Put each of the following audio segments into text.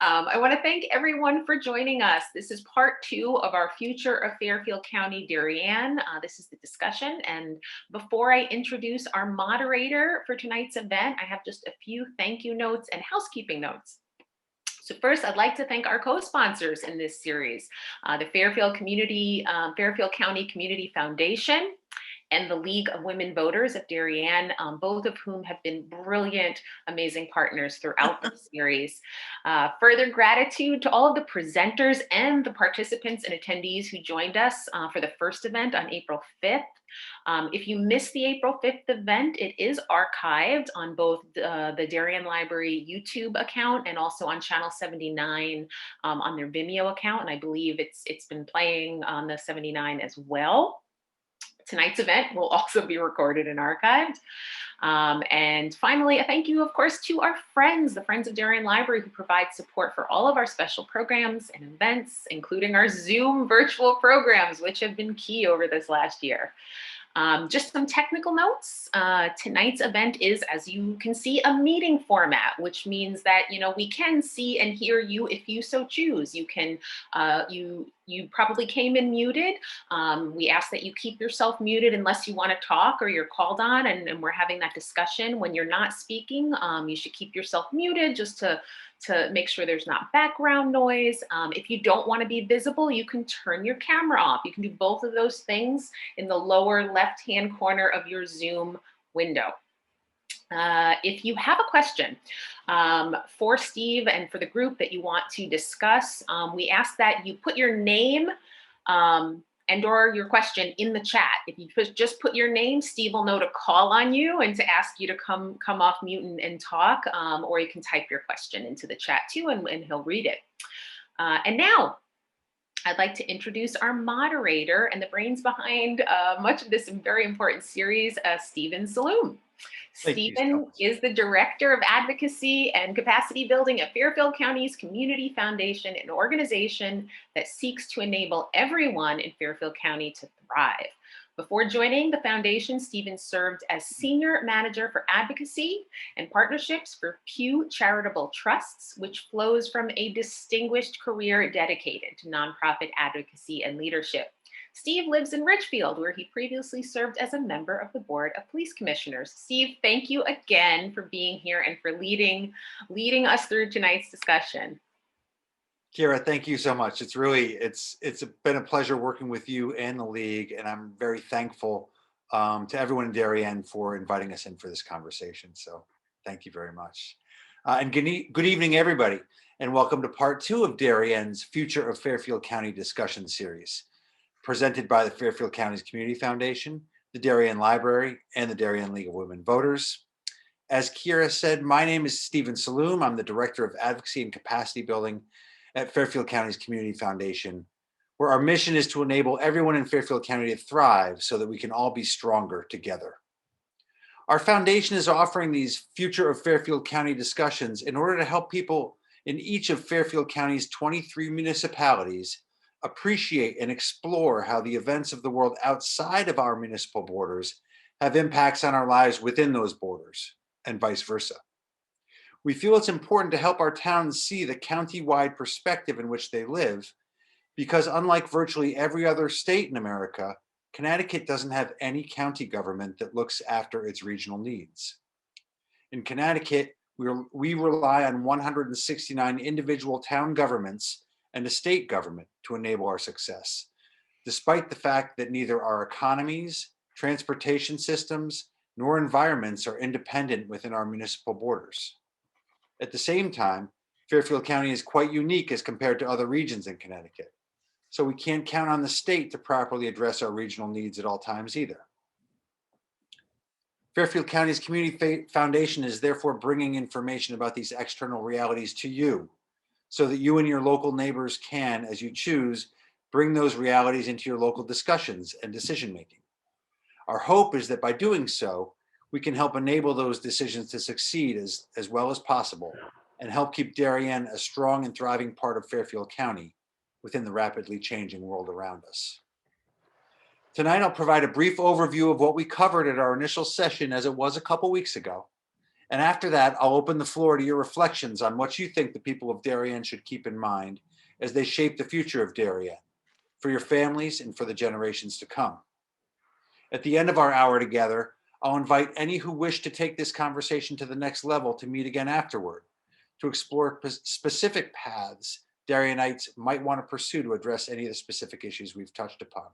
I want to thank everyone for joining us. This is part two of our Future of Fairfield County, Darien. This is the discussion. And before I introduce our moderator for tonight's event, I have just a few thank you notes and housekeeping notes. So first, I'd like to thank our co-sponsors in this series, the Fairfield County Community Foundation, and the League of Women Voters of Darien, both of whom have been brilliant, amazing partners throughout the series. Further gratitude to all of the presenters and the participants and attendees who joined us for the first event on April 5th. If you missed the April 5th event, it is archived on both the Darien Library YouTube account and also on Channel 79 on their Vimeo account. And I believe it's been playing on the 79 as well. Tonight's event will also be recorded and archived. And finally, a thank you, of course, to our friends, the Friends of Darien Library, who provide support for all of our special programs and events, including our Zoom virtual programs, which have been key over this last year. Just some technical notes. Tonight's event is, as you can see, a meeting format, which means that we can see and hear you if you so choose. You can you probably came in muted. We ask that you keep yourself muted unless you want to talk or you're called on and we're having that discussion. When you're not speaking, you should keep yourself muted just to make sure there's not background noise. If you don't want to be visible, you can turn your camera off. You can do both of those things in the lower left-hand corner of your Zoom window. If you have a question for Steve and for the group that you want to discuss, we ask that you put your name and or your question in the chat. If you just put your name, Steve will know to call on you and to ask you to come off mute and talk, or you can type your question into the chat too, and he'll read it. And now, I'd like to introduce our moderator and the brains behind much of this very important series, Stephen Saloom. Stephen is the Director of Advocacy and Capacity Building at Fairfield County's Community Foundation, an organization that seeks to enable everyone in Fairfield County to thrive. Before joining the foundation, Stephen served as Senior Manager for Advocacy and Partnerships for Pew Charitable Trusts, which flows from a distinguished career dedicated to nonprofit advocacy and leadership. Steve lives in Richfield, where he previously served as a member of the Board of Police Commissioners. Steve, thank you again for being here and for leading us through tonight's discussion. Kira, thank you so much. It's been a pleasure working with you and the League, and I'm very thankful to everyone in Darien for inviting us in for this conversation. So thank you very much. And good evening, everybody, and welcome to part two of Darien's Future of Fairfield County discussion series, presented by the Fairfield County's Community Foundation, the Darien Library, and the Darien League of Women Voters. As Kira said, my name is Stephen Saloom. I'm the Director of Advocacy and Capacity Building at Fairfield County's Community Foundation, where our mission is to enable everyone in Fairfield County to thrive so that we can all be stronger together. Our foundation is offering these Future of Fairfield County discussions in order to help people in each of Fairfield County's 23 municipalities appreciate and explore how the events of the world outside of our municipal borders have impacts on our lives within those borders, and vice versa. We feel it's important to help our towns see the county-wide perspective in which they live, because unlike virtually every other state in America, Connecticut doesn't have any county government that looks after its regional needs. In Connecticut, we rely on 169 individual town governments and a state government to enable our success, despite the fact that neither our economies, transportation systems, nor environments are independent within our municipal borders. At the same time, Fairfield County is quite unique as compared to other regions in Connecticut, so we can't count on the state to properly address our regional needs at all times either. Fairfield County's Community Foundation is therefore bringing information about these external realities to you, so that you and your local neighbors can, as you choose, bring those realities into your local discussions and decision-making. Our hope is that by doing so, we can help enable those decisions to succeed as well as possible and help keep Darien a strong and thriving part of Fairfield County within the rapidly changing world around us. Tonight, I'll provide a brief overview of what we covered at our initial session as it was a couple weeks ago, And after that, I'll open the floor to your reflections on what you think the people of Darien should keep in mind as they shape the future of Darien, for your families and for the generations to come. At the end of our hour together, I'll invite any who wish to take this conversation to the next level to meet again afterward, to explore specific paths Darienites might want to pursue to address any of the specific issues we've touched upon.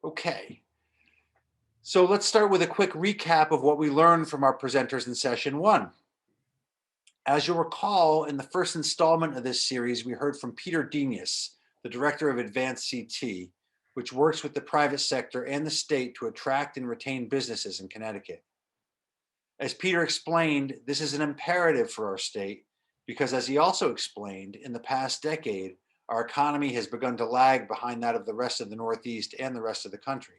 Okay, so let's start with a quick recap of what we learned from our presenters in session one. As you'll recall, in the first installment of this series, we heard from Peter Denius, the director of Advanced CT, which works with the private sector and the state to attract and retain businesses in Connecticut. As Peter explained, this is an imperative for our state because, as he also explained, in the past decade, our economy has begun to lag behind that of the rest of the Northeast and the rest of the country.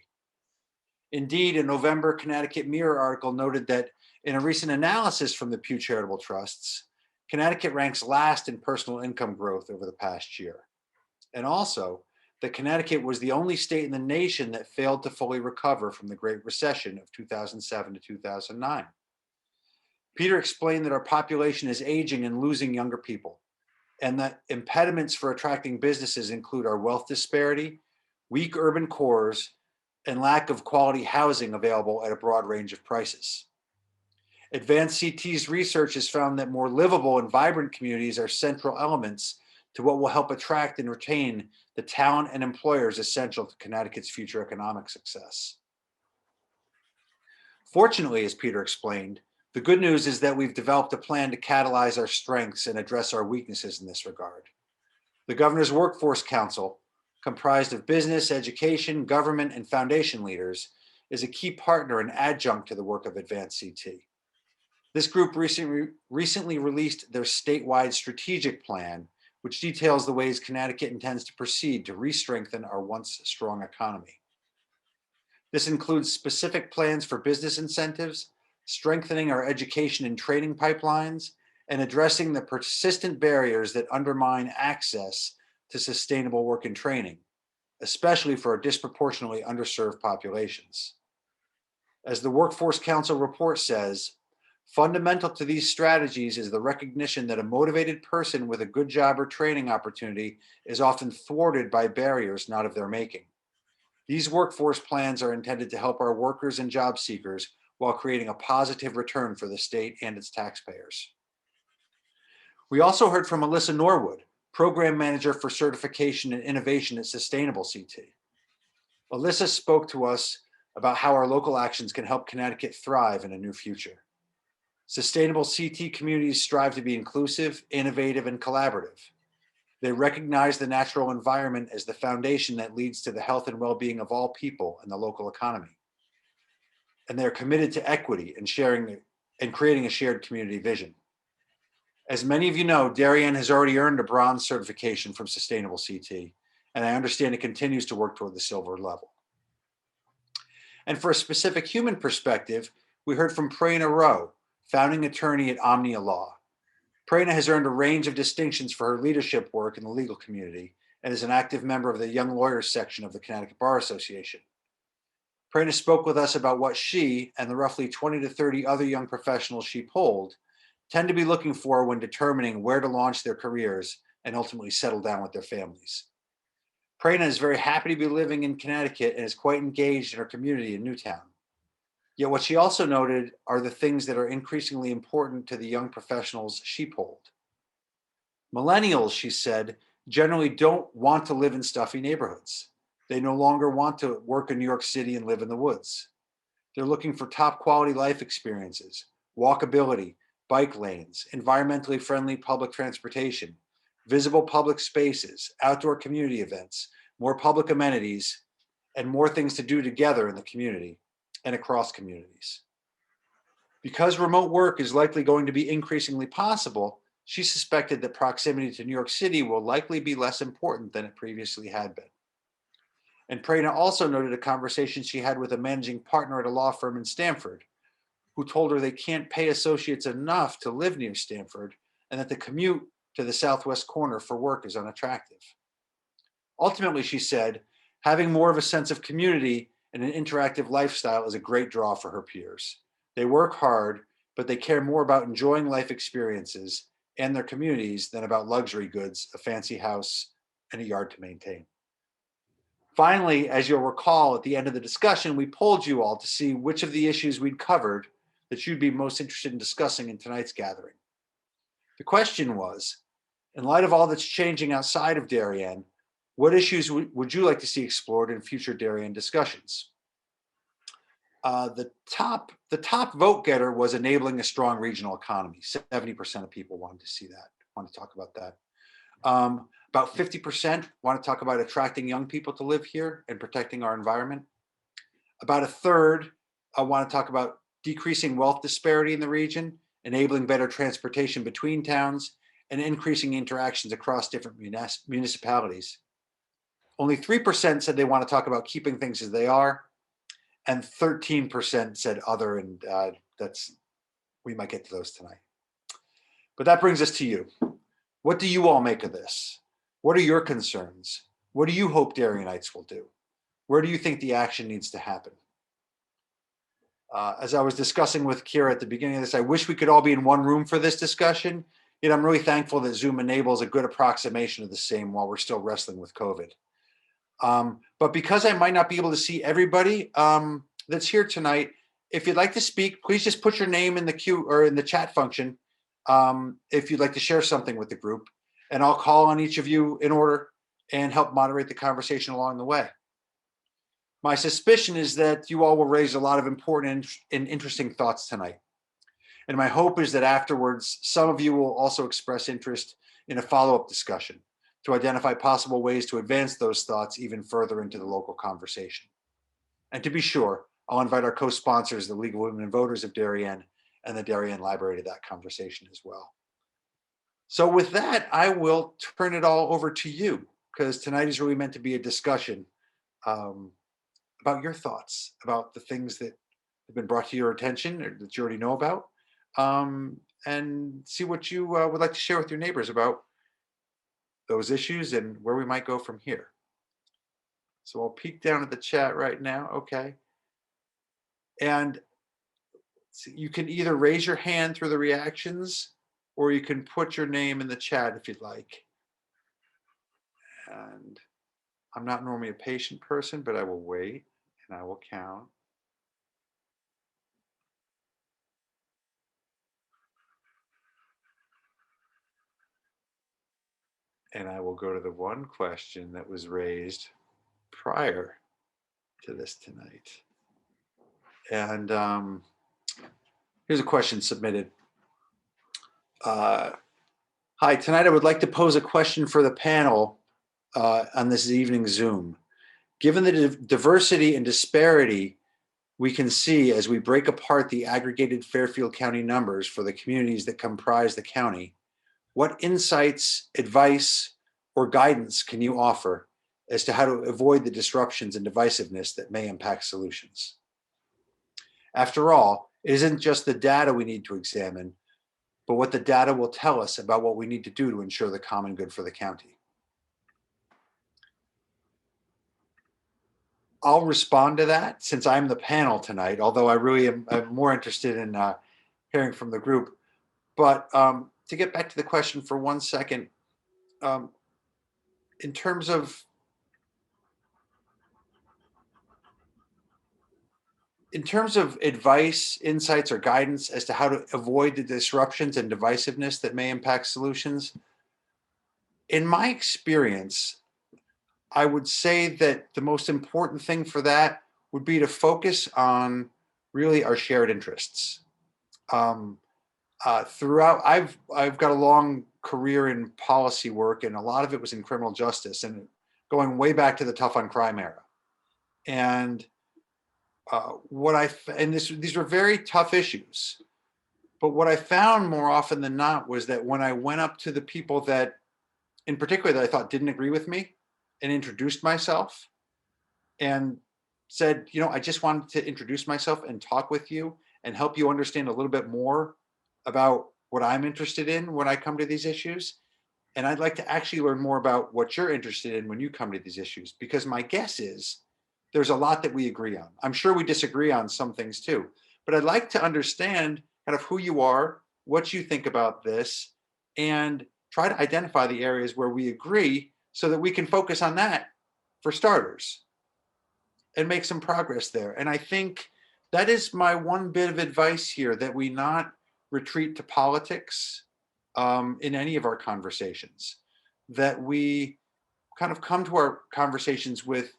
Indeed, a November Connecticut Mirror article noted that in a recent analysis from the Pew Charitable Trusts, Connecticut ranks last in personal income growth over the past year. And also, that Connecticut was the only state in the nation that failed to fully recover from the Great Recession of 2007 to 2009. Peter explained that our population is aging and losing younger people, and that impediments for attracting businesses include our wealth disparity, weak urban cores, and lack of quality housing available at a broad range of prices. Advanced CT's research has found that more livable and vibrant communities are central elements to what will help attract and retain the talent and employers essential to Connecticut's future economic success. Fortunately, as Peter explained, the good news is that we've developed a plan to catalyze our strengths and address our weaknesses in this regard. The Governor's Workforce Council, comprised of business, education, government, and foundation leaders, is a key partner and adjunct to the work of Advanced CT. This group recently released their statewide strategic plan, which details the ways Connecticut intends to proceed to re-strengthen our once strong economy. This includes specific plans for business incentives, strengthening our education and training pipelines, and addressing the persistent barriers that undermine access to sustainable work and training, especially for our disproportionately underserved populations. As the Workforce Council report says, fundamental to these strategies is the recognition that a motivated person with a good job or training opportunity is often thwarted by barriers not of their making. These workforce plans are intended to help our workers and job seekers while creating a positive return for the state and its taxpayers. We also heard from Alyssa Norwood, Program Manager for Certification and Innovation at Sustainable CT. Alyssa spoke to us about how our local actions can help Connecticut thrive in a new future. Sustainable CT communities strive to be inclusive, innovative, and collaborative. They recognize the natural environment as the foundation that leads to the health and well-being of all people in the local economy. And they're committed to equity and creating a shared community vision. As many of you know, Darien has already earned a bronze certification from Sustainable CT, and I understand it continues to work toward the silver level. And for a specific human perspective, we heard from Prerna Rowe, founding attorney at Omnia Law. Prerna has earned a range of distinctions for her leadership work in the legal community and is an active member of the Young Lawyers section of the Connecticut Bar Association. Prerna spoke with us about what she and the roughly 20 to 30 other young professionals she polled tend to be looking for when determining where to launch their careers and ultimately settle down with their families. Prerna is very happy to be living in Connecticut and is quite engaged in her community in Newtown. Yet what she also noted are the things that are increasingly important to the young professionals she polled. Millennials, she said, generally don't want to live in stuffy neighborhoods. They no longer want to work in New York City and live in the woods. They're looking for top quality life experiences, walkability, bike lanes, environmentally friendly public transportation, visible public spaces, outdoor community events, more public amenities, and more things to do together in the community and across communities. Because remote work is likely going to be increasingly possible, she suspected that proximity to New York City will likely be less important than it previously had been. And Prerna also noted a conversation she had with a managing partner at a law firm in Stamford, who told her they can't pay associates enough to live near Stamford and that the commute to the southwest corner for work is unattractive. Ultimately, she said, having more of a sense of community and an interactive lifestyle is a great draw for her peers. They work hard but they care more about enjoying life experiences and their communities than about luxury goods, a fancy house, and a yard to maintain. Finally, as you'll recall, at the end of the discussion, we polled you all to see which of the issues we'd covered that you'd be most interested in discussing in tonight's gathering. The question was, in light of all that's changing outside of Darien, what issues would you like to see explored in future Darien discussions? The top vote getter was enabling a strong regional economy. 70% of people wanted to see that, want to talk about that. About 50% want to talk about attracting young people to live here and protecting our environment. About a third want to talk about decreasing wealth disparity in the region, enabling better transportation between towns, and increasing interactions across different municipalities. Only 3% said they want to talk about keeping things as they are, and 13% said other, and we might get to those tonight. But that brings us to you. What do you all make of this? What are your concerns? What do you hope Darienites will do? Where do you think the action needs to happen? As I was discussing with Kira at the beginning of this, I wish we could all be in one room for this discussion. Yet I'm really thankful that Zoom enables a good approximation of the same while we're still wrestling with COVID. But because I might not be able to see everybody that's here tonight, if you'd like to speak, please just put your name in the queue or in the chat function if you'd like to share something with the group, and I'll call on each of you in order and help moderate the conversation along the way. My suspicion is that you all will raise a lot of important and interesting thoughts tonight. And my hope is that afterwards, some of you will also express interest in a follow-up discussion to identify possible ways to advance those thoughts even further into the local conversation. And to be sure, I'll invite our co-sponsors, the League of Women and Voters of Darien and the Darien Library, to that conversation as well. So with that, I will turn it all over to you, because tonight is really meant to be a discussion about your thoughts, about the things that have been brought to your attention or that you already know about, and see what you would like to share with your neighbors about those issues and where we might go from here. So I'll peek down at the chat right now. Okay. And you can either raise your hand through the reactions, or you can put your name in the chat if you'd like. And I'm not normally a patient person, but I will wait and I will count. And I will go to the one question that was raised prior to this tonight. And here's a question submitted. Hi, tonight I would like to pose a question for the panel on this evening's Zoom. Given the diversity and disparity we can see as we break apart the aggregated Fairfield County numbers for the communities that comprise the county, what insights, advice, or guidance can you offer as to how to avoid the disruptions and divisiveness that may impact solutions? After all, it isn't just the data we need to examine, but what the data will tell us about what we need to do to ensure the common good for the county. I'll respond to that since I'm the panel tonight, although I really am more interested in hearing from the group. But to get back to the question for 1 second, in terms of advice, insights, or guidance as to how to avoid the disruptions and divisiveness that may impact solutions, in my experience, I would say that the most important thing for that would be to focus on really our shared interests. Throughout, I've got a long career in policy work, and a lot of it was in criminal justice, and going way back to the tough on crime era. And these were very tough issues. But what I found more often than not was that when I went up to the people that, in particular, that I thought didn't agree with me, and introduced myself and said, I just wanted to introduce myself and talk with you and help you understand a little bit more about what I'm interested in when I come to these issues. And I'd like to actually learn more about what you're interested in when you come to these issues, because my guess is there's a lot that we agree on. I'm sure we disagree on some things too, but I'd like to understand kind of who you are, what you think about this, and try to identify the areas where we agree so that we can focus on that for starters and make some progress there. And I think that is my one bit of advice here, that we not retreat to politics in any of our conversations, that we kind of come to our conversations with,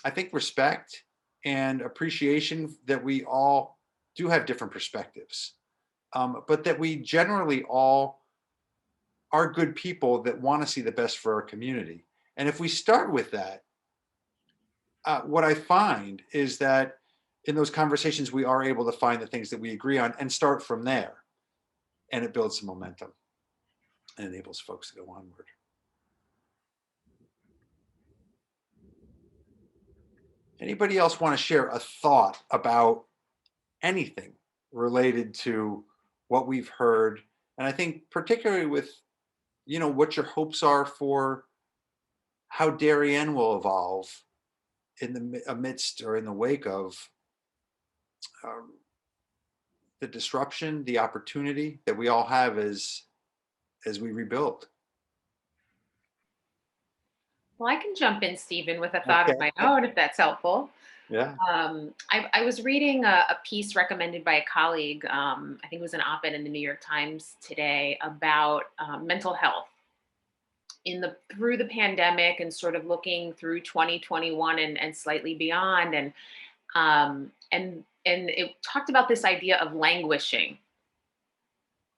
I think, respect and appreciation that we all do have different perspectives, but that we generally all are good people that want to see the best for our community. And if we start with that, what I find is that in those conversations, we are able to find the things that we agree on and start from there. And it builds some momentum and enables folks to go onward. Anybody else want to share a thought about anything related to what we've heard? And I think particularly with, what your hopes are for how Darien will evolve in the amidst or in the wake of um, the disruption, the opportunity that we all have as we rebuild. Well, I can jump in, Stephen, with a thought of Okay. my own, if that's helpful. Yeah. I was reading a piece recommended by a colleague, I think it was an op-ed in the New York Times today, about mental health through the pandemic, and sort of looking through 2021 and slightly beyond. And it talked about this idea of languishing.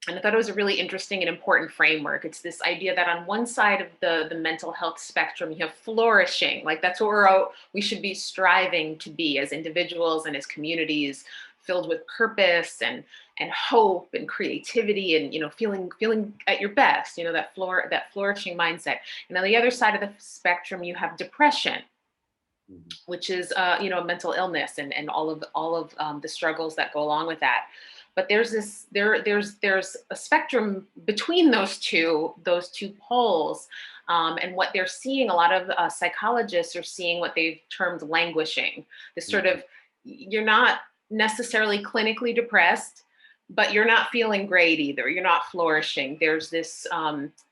And I thought it was a really interesting and important framework. It's this idea that on one side of the mental health spectrum, you have flourishing, like that's what we should be striving to be as individuals and as communities, filled with purpose and hope and creativity, and feeling at your best, that flourishing mindset. And on the other side of the spectrum, you have depression, which is a mental illness, and all of the struggles that go along with that. But there's a spectrum between those two poles, and what they're seeing. A lot of psychologists are seeing what they've termed languishing. This sort of, you're not necessarily clinically depressed, but you're not feeling great either. You're not flourishing. There's this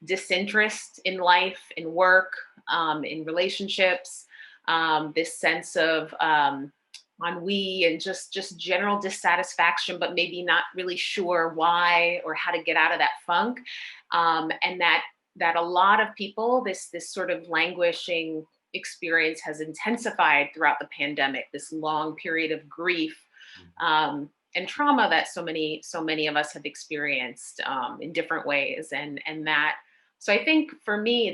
disinterest in life, in work, in relationships. This sense of ennui and just general dissatisfaction, but maybe not really sure why or how to get out of that funk. And that a lot of people, this sort of languishing experience has intensified throughout the pandemic, this long period of grief and trauma that so many of us have experienced in different ways. And so I think for me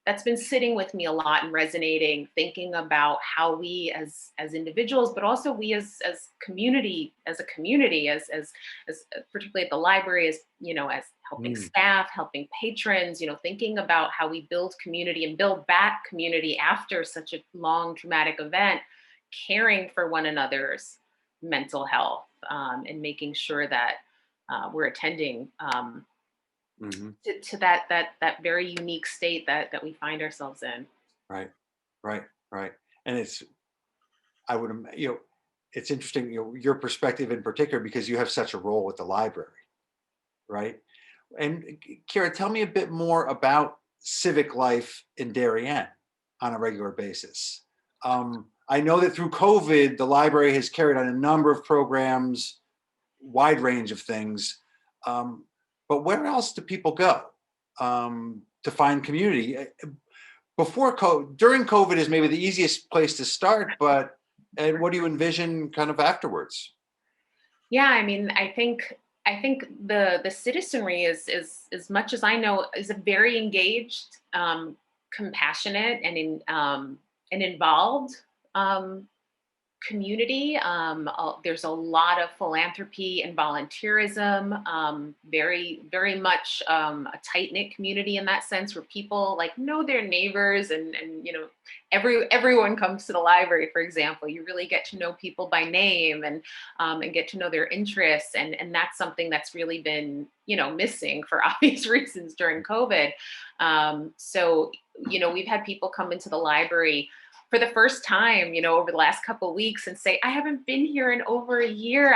that's been sitting with me a lot and resonating, thinking about how we as individuals, but also we as a community, as particularly at the library, as helping staff, helping patrons, thinking about how we build community and build back community after such a long traumatic event, caring for one another's mental health, and making sure that we're attending to that very unique state that we find ourselves in. Right. And it's interesting, your perspective in particular, because you have such a role with the library, right? And Kira, tell me a bit more about civic life in Darien on a regular basis. I know that through COVID, the library has carried on a number of programs, wide range of things. But where else do people go to find community? During COVID is maybe the easiest place to start, but and what do you envision kind of afterwards? Yeah, I mean, I think the citizenry is as much as I know, is a very engaged, compassionate, and involved community. There's a lot of philanthropy and volunteerism, very, very much a tight-knit community in that sense, where people know their neighbors, and everyone comes to the library, for example. You really get to know people by name, and get to know their interests. And that's something that's really been, missing for obvious reasons during COVID. So, we've had people come into the library for the first time, over the last couple of weeks, and say, I haven't been here in over a year.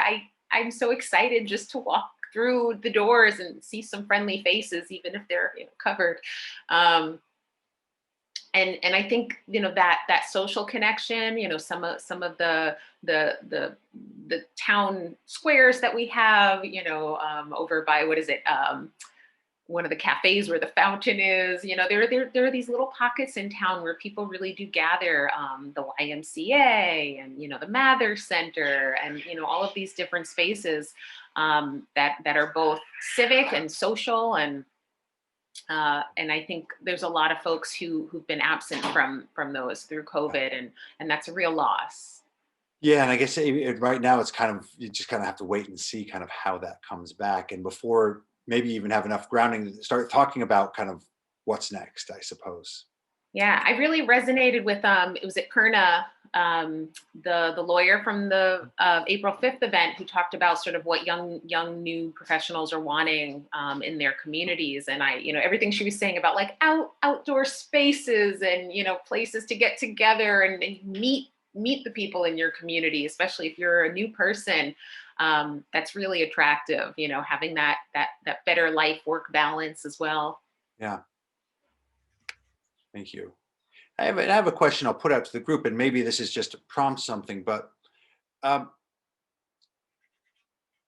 I'm so excited just to walk through the doors and see some friendly faces, even if they're, covered. And I think, that social connection, some of the town squares that we have, over by, what is it? One of the cafes where the fountain is, there are these little pockets in town where people really do gather, the YMCA and, the Mather Center and, all of these different spaces, that are both civic and social. And I think there's a lot of folks who've been absent from those through COVID, and that's a real loss. Yeah, and I guess right now it's kind of, you just kind of have to wait and see kind of how that comes back, and before maybe even have enough grounding to start talking about kind of what's next, I suppose. Yeah, I really resonated with it was at Perna, the lawyer from the April 5th event, who talked about sort of what young new professionals are wanting in their communities. And everything she was saying about like outdoor spaces and places to get together and meet the people in your community, especially if you're a new person. That's really attractive, having that better life work balance as well. Yeah. Thank you. I have a question I'll put out to the group, and maybe this is just to prompt something, but um,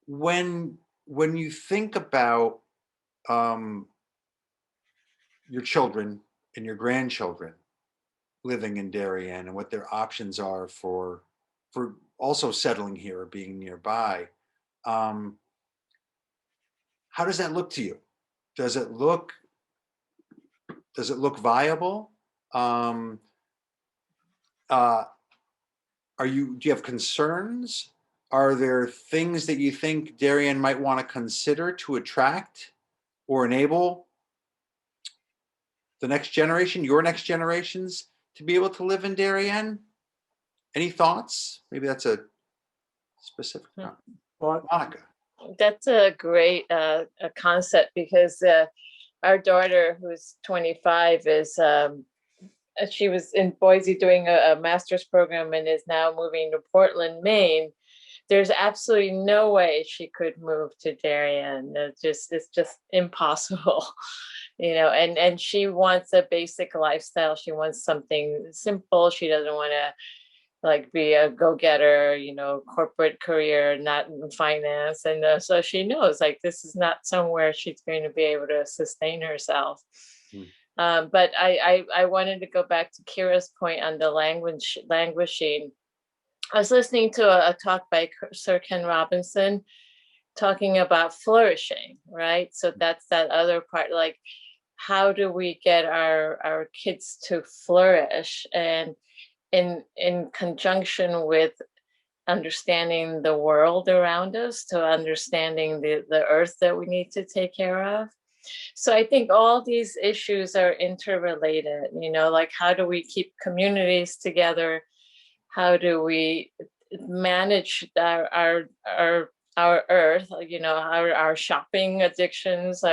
when you think about your children and your grandchildren living in Darien and what their options are for also settling here or being nearby, um, how does that look to you? Does it look viable? Um, uh, do you have concerns? Are there things that you think Darien might want to consider to attract or enable the next generation, your next generations, to be able to live in Darien? Any thoughts? Maybe that's a specific Monica. That's a great a concept, because our daughter, who's 25, is she was in Boise doing a master's program and is now moving to Portland, Maine. There's absolutely no way she could move to Darien. It's just impossible, and she wants a basic lifestyle. She wants something simple. She doesn't want to like be a go-getter, corporate career, not in finance. And so she knows like this is not somewhere she's going to be able to sustain herself. But I wanted to go back to Kira's point on the languishing. I was listening to a talk by Sir Ken Robinson talking about flourishing, right? So that's that other part, like how do we get our kids to flourish, and in conjunction with understanding the world around us, to understanding the earth that we need to take care of. So I think all these issues are interrelated, like how do we keep communities together? How do we manage our earth, our shopping addictions,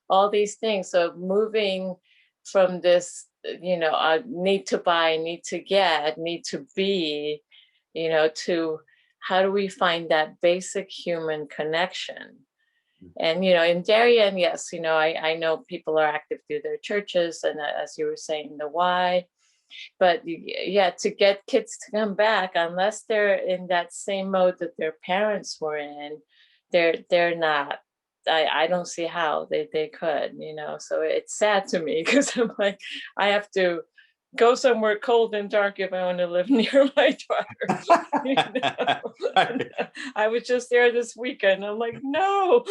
all these things. So moving from this, need to buy, need to get, need to be, to how do we find that basic human connection? And, in Darien, yes, I know people are active through their churches, and as you were saying, the why. But yeah, to get kids to come back, unless they're in that same mode that their parents were in, they're not. I don't see how they could, so it's sad to me, because I'm like, I have to go somewhere cold and dark if I want to live near my daughter. I was just there this weekend. I'm like, no.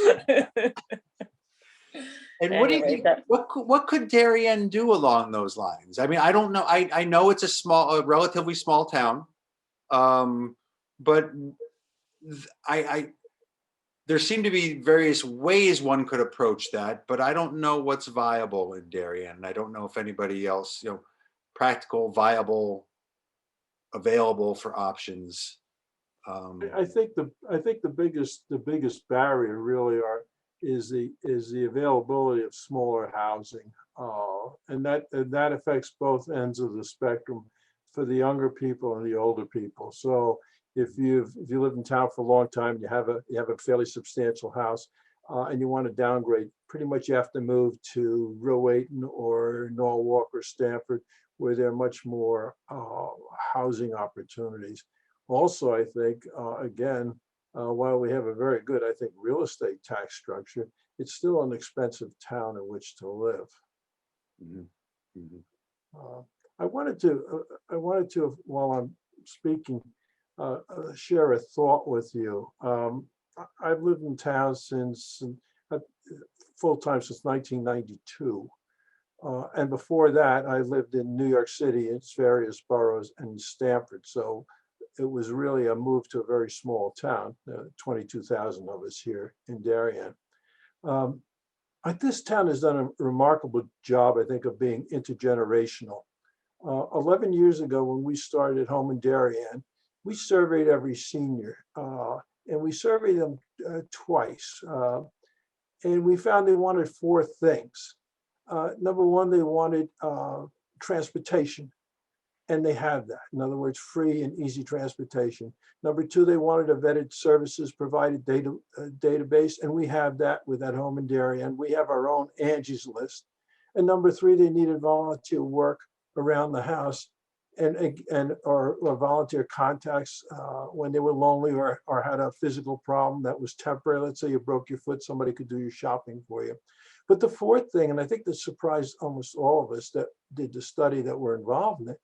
And what do you think? What could Darien do along those lines? I mean, I don't know. I know it's a relatively small town, but there seem to be various ways one could approach that. But I don't know what's viable in Darien. I don't know if anybody else, practical, viable, available for options. I think the biggest barrier really is the availability of smaller housing, and that affects both ends of the spectrum for the younger people and the older people. So if you live in town for a long time, you have a fairly substantial house, and you want to downgrade, pretty much you have to move to Rowayton or Norwalk or Stamford, where there are much more housing opportunities. Also, I think, again, while we have a very good, I think, real estate tax structure, it's still an expensive town in which to live. Mm-hmm. Mm-hmm. I wanted to, while I'm speaking, share a thought with you. I've lived in town since full-time since 1992. And before that, I lived in New York City, its various boroughs, and Stamford. So it was really a move to a very small town, 22,000 of us here in Darien. This town has done a remarkable job, I think, of being intergenerational. 11 years ago, when we started Home in Darien, we surveyed every senior, and we surveyed them twice. And we found they wanted four things. Number one, they wanted transportation, and they have that. In other words, free and easy transportation. Number two, they wanted a vetted services provided database, and we have that with At Home in Darien. We have our own Angie's List. And number three, they needed volunteer work around the house or volunteer contacts when they were lonely or had a physical problem that was temporary. Let's say you broke your foot, somebody could do your shopping for you. But the fourth thing, and I think this surprised almost all of us that did the study that were involved in it,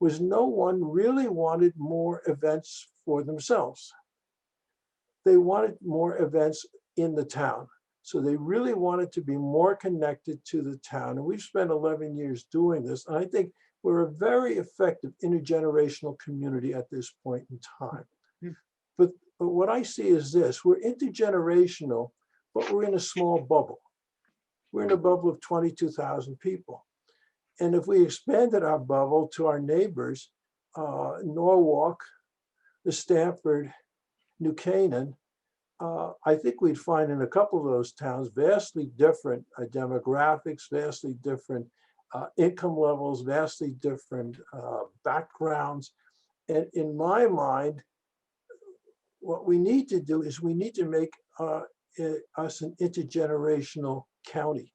was no one really wanted more events for themselves. They wanted more events in the town. So they really wanted to be more connected to the town. And we've spent 11 years doing this. And I think we're a very effective intergenerational community at this point in time. But what I see is this: we're intergenerational, but we're in a small bubble. We're in a bubble of 22,000 people. And if we expanded our bubble to our neighbors, Norwalk, Stamford, New Canaan, I think we'd find in a couple of those towns vastly different demographics, vastly different income levels, vastly different backgrounds. And in my mind, what we need to do is we need to make us an intergenerational county,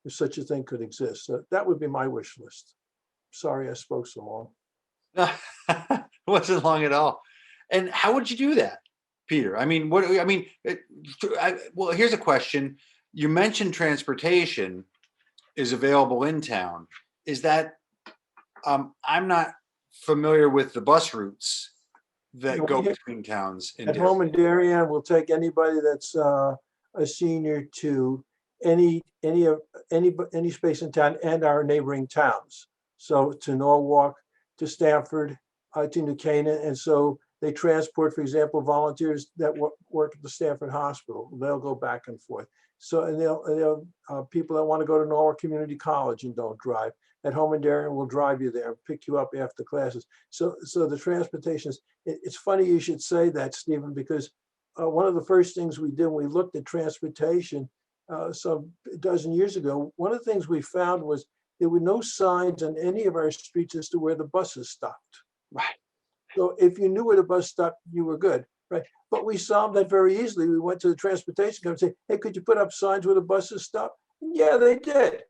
if such a thing could exist. So that would be my wish list. Sorry I spoke so long. No, it wasn't long at all. And how would you do that, Peter? I mean, well, here's a question. You mentioned transportation is available in town. Is that, I'm not familiar with the bus routes that go between towns. At Home in Darien, we'll take anybody that's a senior to any space in town and our neighboring towns. So to Norwalk, to Stamford, to New Canaan. And so they transport, for example, volunteers that work at the Stamford Hospital. They'll go back and forth. So, and they'll people that want to go to Norwalk Community College and don't drive. At Home in Darien, will drive you there and pick you up after classes. So the transportation is, it's funny you should say that, Stephen, because one of the first things we did when we looked at transportation some dozen years ago, one of the things we found was there were no signs on any of our streets as to where the buses stopped. Right. So if you knew where the bus stopped, you were good, right? But we solved that very easily. We went to the transportation company and said, hey, could you put up signs where the buses stop? And yeah, they did.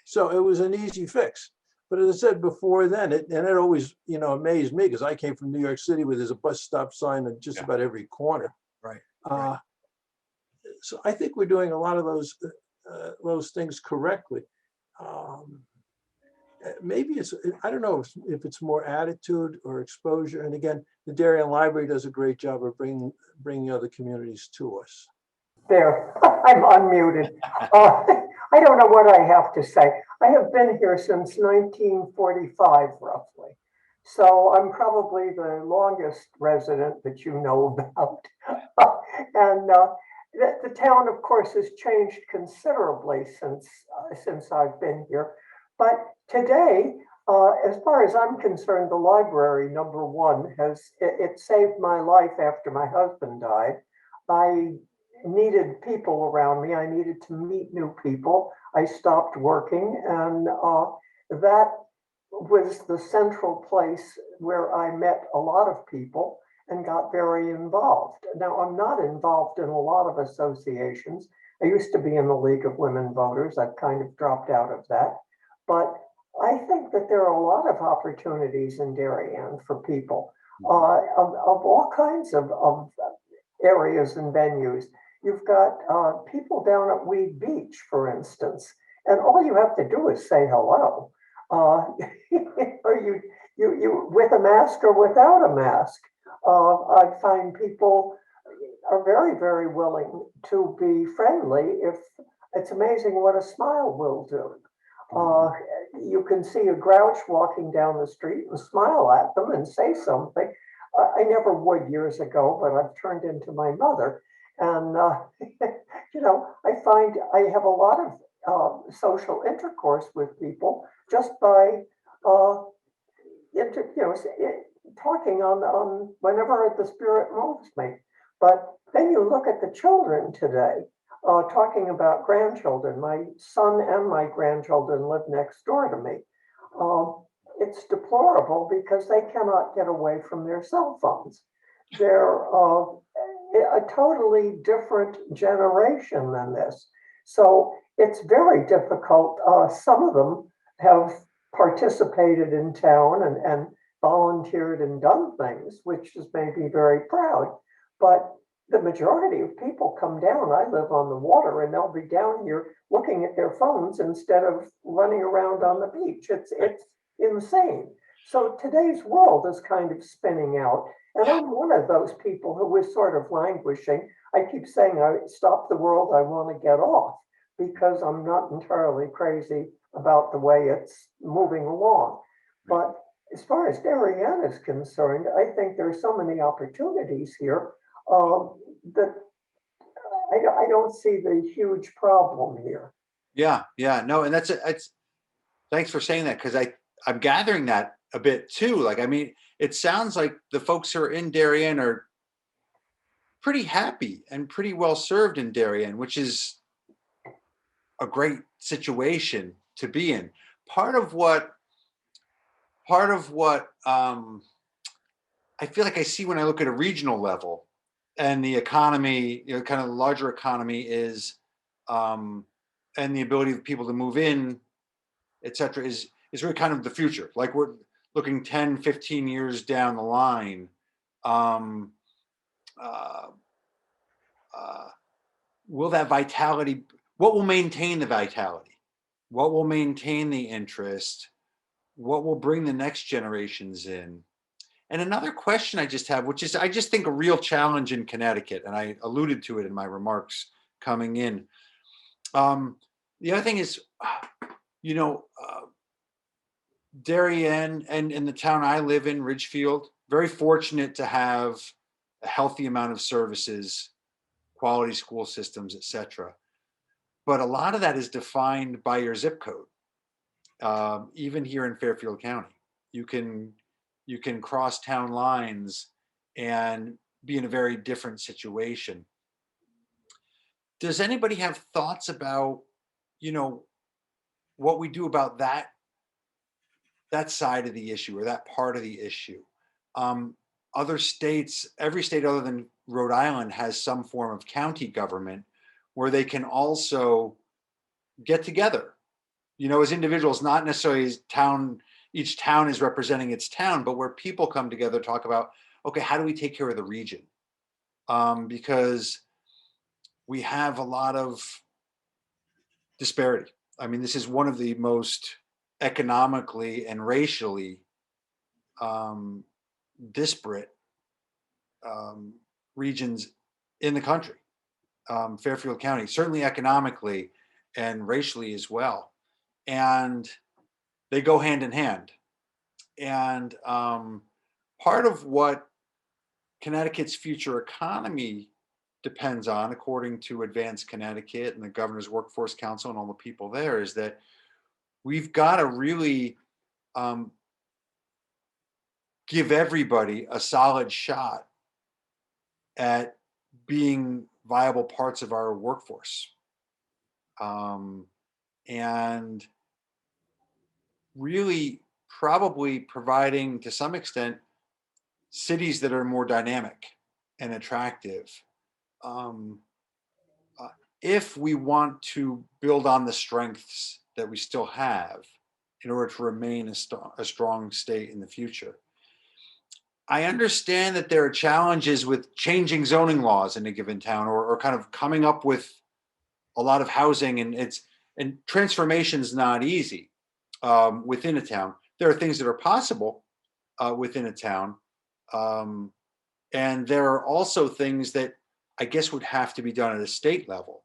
So it was an easy fix. But as I said before then, it always, amazed me because I came from New York City where there's a bus stop sign at just about every corner. Right. So I think we're doing a lot of those things correctly. Maybe I don't know if it's more attitude or exposure. And again, the Darien Library does a great job of bringing other communities to us. There, I'm unmuted. I don't know what I have to say. I have been here since 1945, roughly. So I'm probably the longest resident that you know about. And the town, of course, has changed considerably since I've been here. But today, as far as I'm concerned, the library, number one, it saved my life after my husband died. I needed people around me. I needed to meet new people. I stopped working, and that was the central place where I met a lot of people. and got very involved. Now, I'm not involved in a lot of associations. I used to be in the League of Women Voters. I've kind of dropped out of that. But I think that there are a lot of opportunities in Darien for people of all kinds of areas and venues. You've got people down at Weed Beach, for instance, and all you have to do is say hello. Or you with a mask or without a mask. I find people are very, very willing to be friendly. If it's amazing what a smile will do. You can see a grouch walking down the street and smile at them and say something. I never would years ago, but I've turned into my mother. And, I find I have a lot of social intercourse with people just by, talking on whenever the spirit moves me. But then you look at the children today, talking about grandchildren. My son and my grandchildren live next door to me. It's deplorable because they cannot get away from their cell phones. They're a totally different generation than this. So it's very difficult. Some of them have participated in town and volunteered and done things, which has made me very proud. But the majority of people come down. I live on the water, and they'll be down here looking at their phones instead of running around on the beach. It's insane. So today's world is kind of spinning out. And I'm one of those people who is sort of languishing. I keep saying, stop the world, I want to get off, because I'm not entirely crazy about the way it's moving along. But as far as Darien is concerned, I think there's so many opportunities here that I don't see the huge problem here. Yeah, no, and it's thanks for saying that, because I'm gathering that a bit too. Like, I mean, it sounds like the folks who are in Darien are pretty happy and pretty well served in Darien, which is a great situation to be in. Part of what I feel like I see when I look at a regional level and the economy, kind of larger economy is, and the ability of people to move in, et cetera, is really kind of the future. Like, we're looking 10, 15 years down the line. Will that vitality, what will maintain the vitality? What will maintain the interest? What will bring the next generations in? And another question I just have, which is, I just think a real challenge in Connecticut, and I alluded to it in my remarks coming in. The other thing is, Darien and in the town I live in, Ridgefield, very fortunate to have a healthy amount of services, quality school systems, et cetera. But a lot of that is defined by your zip code. Even here in Fairfield County, you can cross town lines and be in a very different situation. Does anybody have thoughts about, what we do about that side of the issue, or that part of the issue? Other states, every state other than Rhode Island has some form of county government where they can also get together, as individuals, not necessarily as each town is representing its town, but where people come together, talk about, okay, how do we take care of the region? Because we have a lot of disparity. I mean, this is one of the most economically and racially disparate regions in the country. Fairfield County, certainly economically and racially as well. And they go hand in hand. And part of what Connecticut's future economy depends on, according to Advanced Connecticut and the Governor's Workforce Council and all the people there, is that we've got to really give everybody a solid shot at being viable parts of our workforce. And really probably providing, to some extent, cities that are more dynamic and attractive. If we want to build on the strengths that we still have in order to remain a strong state in the future. I understand that there are challenges with changing zoning laws in a given town, or kind of coming up with a lot of housing, and transformation is not easy within a town. There are things that are possible within a town. And there are also things that I guess would have to be done at a state level,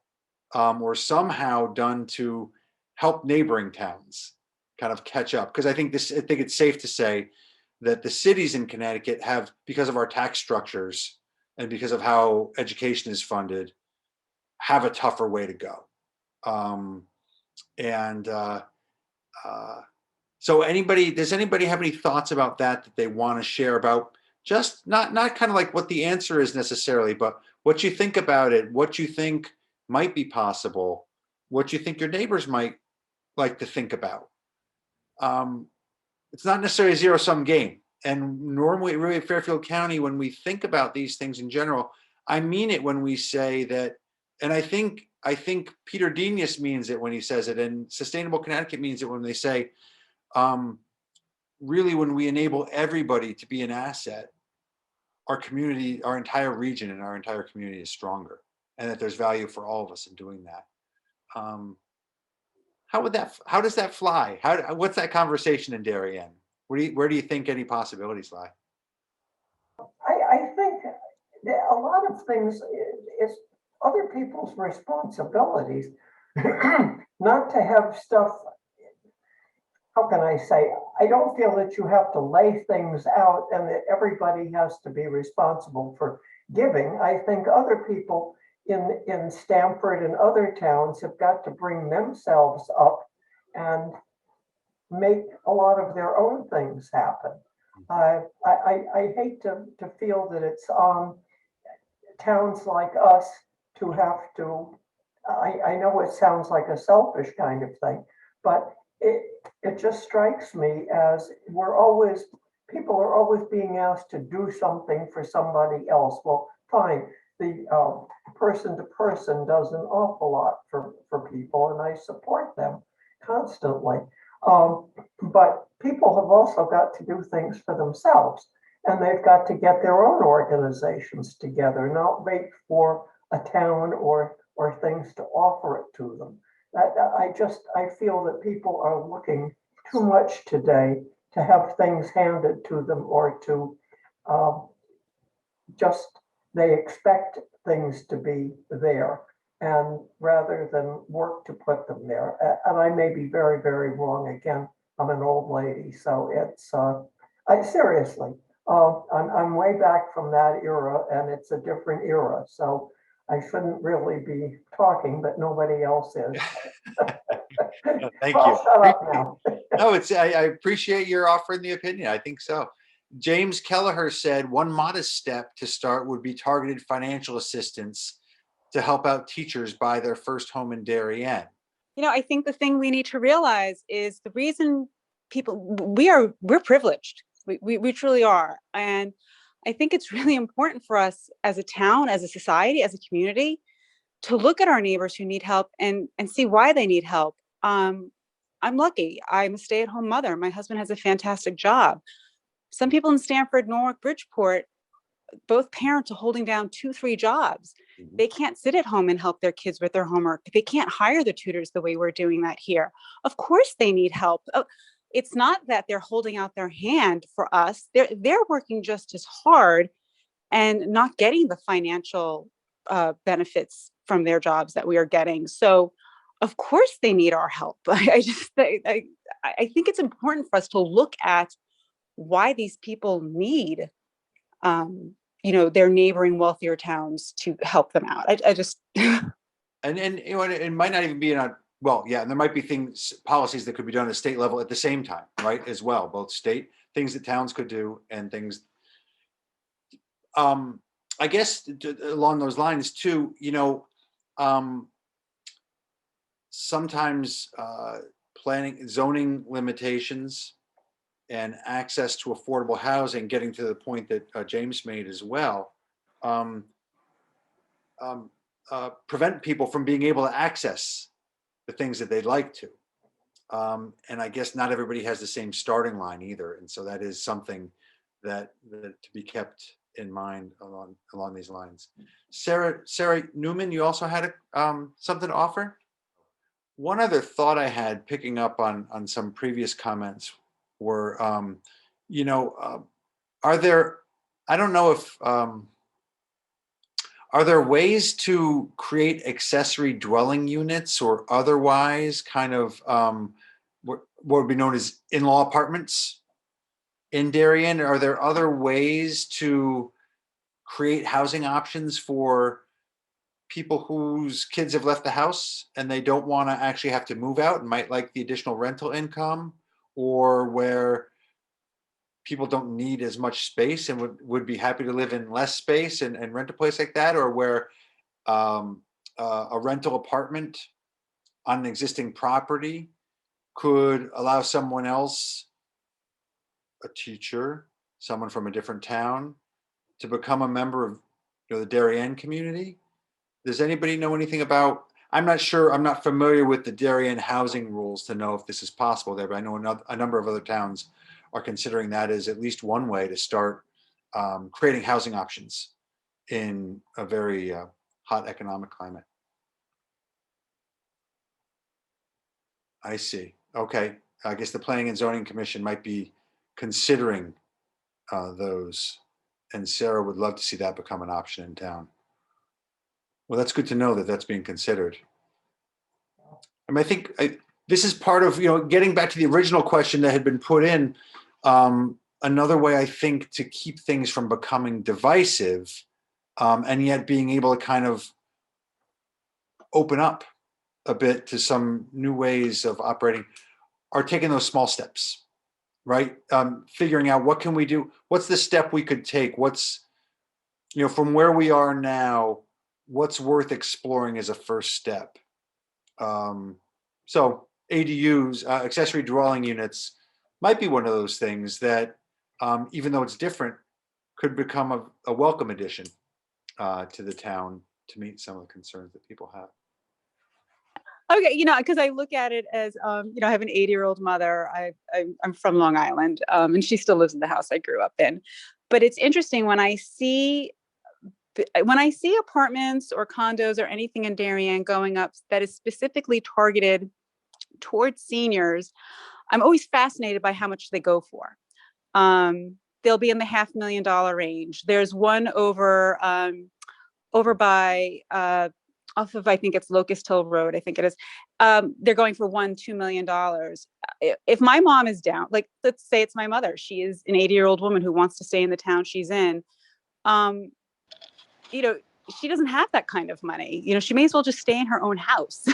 or somehow done to help neighboring towns kind of catch up. Because I think it's safe to say that the cities in Connecticut have, because of our tax structures and because of how education is funded, have a tougher way to go. So does anybody have any thoughts about that they want to share about, just not kind of like what the answer is necessarily, but what you think about it, what you think might be possible, what you think your neighbors might like to think about. It's not necessarily a zero-sum game. And normally, really, at Fairfield County, when we think about these things in general, I mean it when we say that, and I think Peter Denius means it when he says it, and Sustainable Connecticut means it when they say, really, when we enable everybody to be an asset, our community, our entire region and our entire community is stronger, and that there's value for all of us in doing that. How does that fly? What's that conversation in Darien? Where do you think any possibilities lie? I think that a lot of things is other people's responsibilities, not to have stuff. How can I say? I don't feel that you have to lay things out and that everybody has to be responsible for giving. I think other people in Stamford and other towns have got to bring themselves up and make a lot of their own things happen. I hate to feel that it's on towns like us to have to, I know it sounds like a selfish kind of thing, but it just strikes me as people are always being asked to do something for somebody else. Well, fine, the person to person does an awful lot for people, and I support them constantly. But people have also got to do things for themselves, and they've got to get their own organizations together, not wait for a town or things to offer it to them. I feel that people are looking too much today to have things handed to them, or to they expect things to be there, and rather than work to put them there. And I may be very, very wrong. Again, I'm an old lady, so it's seriously, I'm way back from that era, and it's a different era. So I shouldn't really be talking, but nobody else is. Thank I'll you. shut up now. No, I appreciate your offering the opinion. I think so. James Kelleher said one modest step to start would be targeted financial assistance to help out teachers buy their first home in Darien. I think the thing we need to realize is the reason we're privileged. We truly are. And I think it's really important for us as a town, as a society, as a community, to look at our neighbors who need help and see why they need help. I'm lucky. I'm a stay-at-home mother. My husband has a fantastic job. Some people in Stamford, Norwalk, Bridgeport, both parents are holding down 2-3 jobs. Mm-hmm. They can't sit at home and help their kids with their homework. They can't hire the tutors the way we're doing that here. Of course they need help. It's not that they're holding out their hand for us. They're working just as hard and not getting the financial benefits from their jobs that we are getting. So of course they need our help. I think it's important for us to look at why these people need their neighboring wealthier towns to help them out. I just and it might not even be and there might be policies that could be done at state level at the same time, right? As well, both state things that towns could do and things. I guess along those lines too, sometimes planning zoning limitations and access to affordable housing, getting to the point that James made as well, prevent people from being able to access the things that they'd like to. And I guess not everybody has the same starting line either. And so that is something that to be kept in mind along these lines. Sarah Newman, you also had something to offer? One other thought I had, picking up on some previous comments, were, are there, I don't know if, are there ways to create accessory dwelling units or otherwise kind of what would be known as in-law apartments in Darien? Are there other ways to create housing options for people whose kids have left the house and they don't want to actually have to move out and might like the additional rental income, or where people don't need as much space and would be happy to live in less space and rent a place like that, or where a rental apartment on an existing property could allow someone else, a teacher, someone from a different town, to become a member of the Darien community? Does anybody know anything about? I'm not sure. I'm not familiar with the Darien housing rules to know if this is possible there, but I know a number of other towns are considering that as at least one way to start creating housing options in a very hot economic climate. I see. Okay. I guess the Planning and Zoning Commission might be considering those, and Sarah would love to see that become an option in town. Well, that's good to know that that's being considered. I mean, I think this is part of, getting back to the original question that had been put in. Another way, I think, to keep things from becoming divisive, and yet being able to kind of open up a bit to some new ways of operating, are taking those small steps, right? Figuring out what can we do? What's the step we could take? What's, from where we are now, what's worth exploring as a first step? So ADUs, accessory dwelling units, might be one of those things that, even though it's different, could become a welcome addition to the town to meet some of the concerns that people have. Okay, because I look at it as, I have an 80-year-old mother. I'm from Long Island, and she still lives in the house I grew up in. But it's interesting when I see apartments or condos or anything in Darien going up that is specifically targeted towards seniors, I'm always fascinated by how much they go for. They'll be in the $500,000 range. There's one over by off of, I think it's Locust Hill Road, I think it is. They're going for $2 million. If my mom is down, like, let's say it's my mother, she is an 80-year-old woman who wants to stay in the town she's in. She doesn't have that kind of money. She may as well just stay in her own house.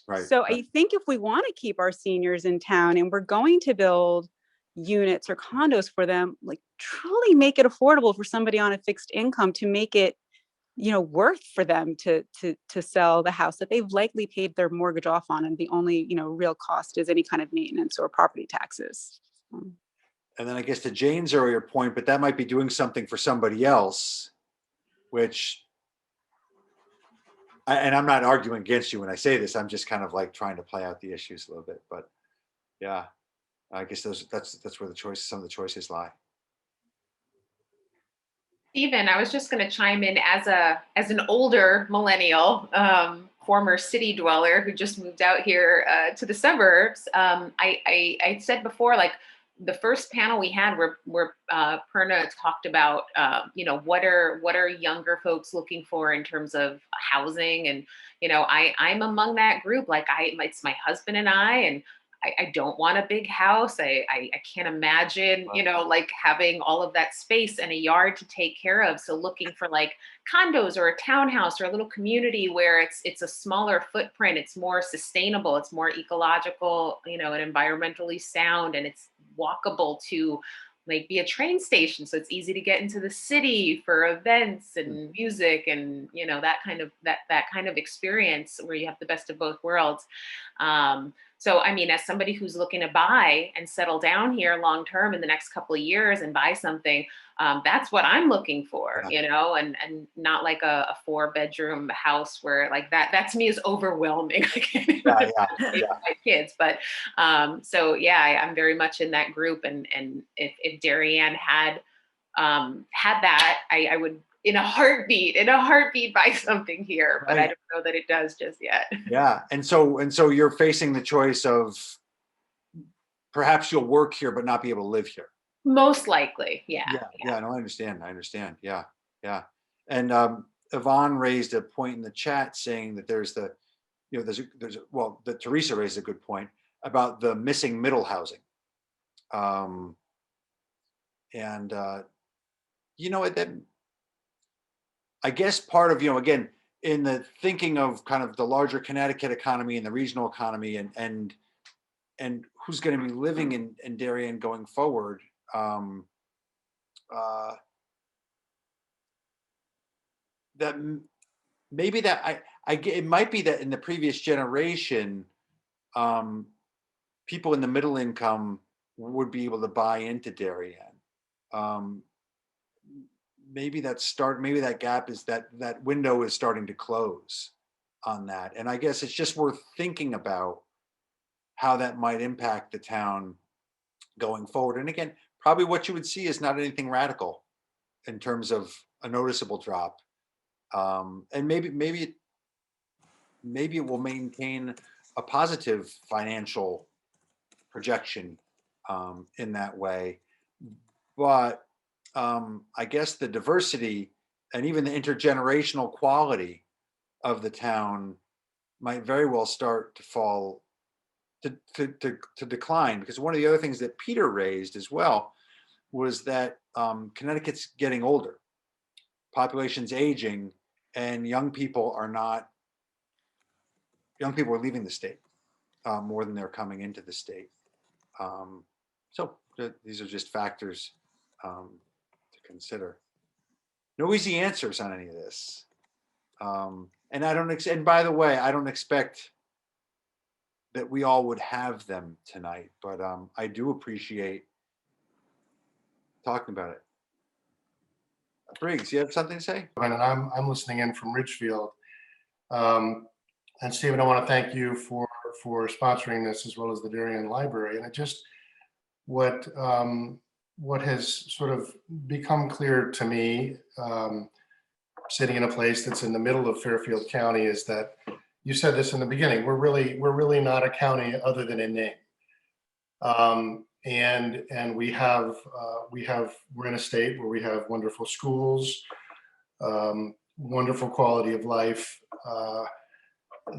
Right. So I think if we want to keep our seniors in town and we're going to build units or condos for them, like, truly make it affordable for somebody on a fixed income, to make it, worth for them to sell the house that they've likely paid their mortgage off on, and the only, real cost is any kind of maintenance or property taxes. And then I guess to Jane's earlier point, but that might be doing something for somebody else, which, and I'm not arguing against you when I say this, I'm just kind of like trying to play out the issues a little bit, but yeah, I guess that's where some of the choices lie. Stephen, I was just going to chime in as an older millennial, former city dweller who just moved out here to the suburbs. I said before, like, the first panel we had where Perna talked about, what are younger folks looking for in terms of housing, and I'm among that group. Like, it's my husband and I don't want a big house. I can't imagine, like, having all of that space and a yard to take care of. So looking for like condos or a townhouse or a little community where it's a smaller footprint, it's more sustainable, it's more ecological, and environmentally sound, and it's walkable to like be a train station. So it's easy to get into the city for events and music and, that kind of experience where you have the best of both worlds. So, I mean, as somebody who's looking to buy and settle down here long term in the next couple of years and buy something, that's what I'm looking for, Yeah. you know, and not like a 4-bedroom house where like that to me is overwhelming. I can't even Yeah, yeah, imagine yeah. my kids, but so yeah, I'm very much in that group, and if Darien had that, I would in a heartbeat buy something here, but I Right. don't know that it does just yet. Yeah. And so you're facing the choice of perhaps you'll work here but not be able to live here. Most likely, yeah. Yeah. Yeah. No, I understand. Yeah. Yeah. And Yvonne raised a point in the chat saying that there's well, that Teresa raised a good point about the missing middle housing. And that I guess part of, again, in the thinking of kind of the larger Connecticut economy and the regional economy and who's going to be living in Darien going forward, that maybe that it might be that in the previous generation, people in the middle income would be able to buy into Darien. Maybe that gap is that window is starting to close on that. And I guess it's just worth thinking about how that might impact the town going forward. And again, probably what you would see is not anything radical in terms of a noticeable drop. And maybe it will maintain a positive financial projection in that way. But I guess the diversity and even the intergenerational quality of the town might very well start to fall to decline, because one of the other things that Peter raised as well was that Connecticut's getting older, population's aging, and young people are leaving the state more than they're coming into the state. So these are just factors to consider. No easy answers on any of this. And and by the way, I don't expect that we all would have them tonight, but I do appreciate talking about it. Briggs, you have something to say? And I'm listening in from Ridgefield. And Stephen, I want to thank you for sponsoring this, as well as the Darien Library. And it just what has sort of become clear to me, sitting in a place that's in the middle of Fairfield County, is that you said this in the beginning. We're really not a county other than in name. And we're in a state where we have wonderful schools, wonderful quality of life.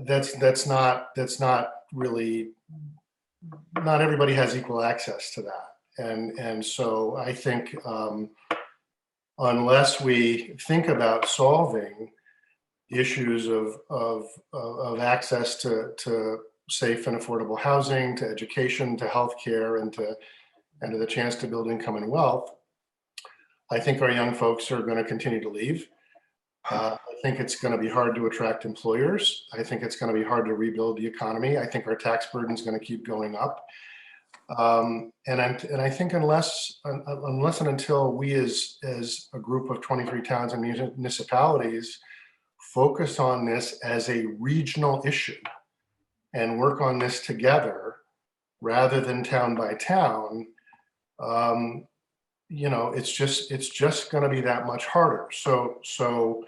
That's not really, not everybody has equal access to that. And so I think unless we think about solving issues of access to safe and affordable housing, to education, to healthcare, and to the chance to build income and wealth, I think our young folks are going to continue to leave. I think it's going to be hard to attract employers. I think it's going to be hard to rebuild the economy. I think our tax burden is going to keep going up. And I think unless and until we as a group of 23 towns and municipalities focus on this as a regional issue and work on this together rather than town by town, it's just going to be that much harder. So